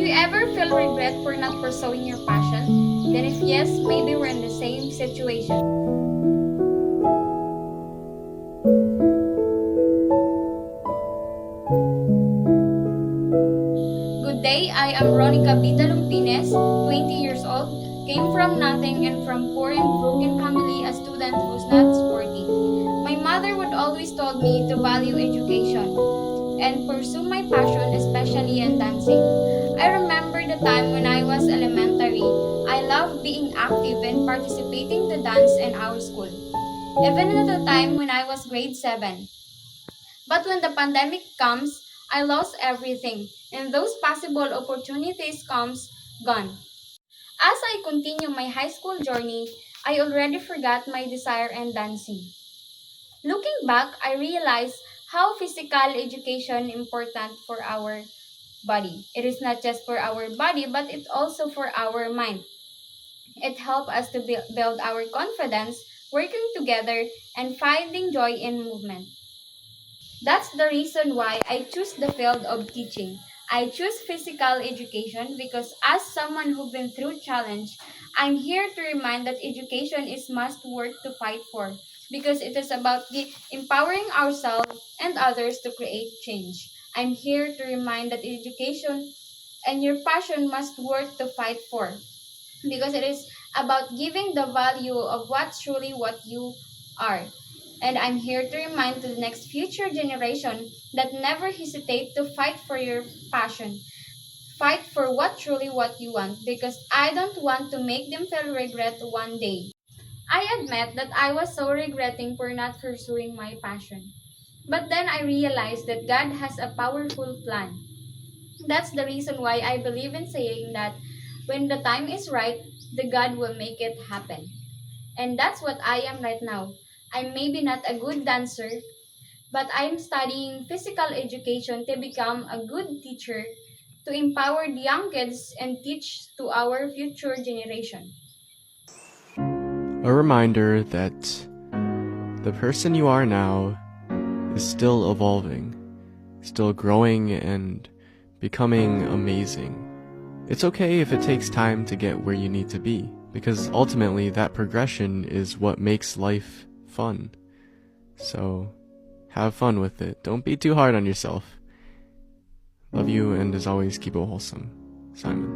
you ever feel regret for not pursuing your passion? Then if yes, maybe we're in the same situation. Good day, I am Ronica Bidalumpines, 20 years old, came from nothing and from poor and broken family, a student who's not sporty. My mother would always told me to value education and pursue my passion, especially in dancing. I remember the time when I was elementary. I loved being active and participating to dance in our school. Even at the time when I was grade 7. But when the pandemic comes, I lost everything, and those possible opportunities comes gone. As I continue my high school journey, I already forgot my desire in dancing. Looking back, I realized how physical education important for our body. It is not just for our body, but it's also for our mind. It helps us to build our confidence, working together, and finding joy in movement. That's the reason why I choose the field of teaching. I choose physical education because as someone who's been through challenge, I'm here to remind that education is must worth to fight for because it is about empowering ourselves and others to create change. I'm here to remind that education and your passion must worth to fight for because it is about giving the value of what truly what you are. And I'm here to remind to the next future generation that never hesitate to fight for your passion. Fight for what truly what you want because I don't want to make them feel regret one day. I admit that I was so regretting for not pursuing my passion. But then I realized that God has a powerful plan. That's the reason why I believe in saying that when the time is right, the God will make it happen. And that's what I am right now. I'm maybe not a good dancer, but I'm studying physical education to become a good teacher to empower the young kids and teach to our future generation. A reminder that the person you are now is still evolving, still growing and becoming amazing. It's okay if it takes time to get where you need to be, because ultimately that progression is what makes life fun. So, have fun with it. Don't be too hard on yourself. Love you, and as always, keep it wholesome. Simon.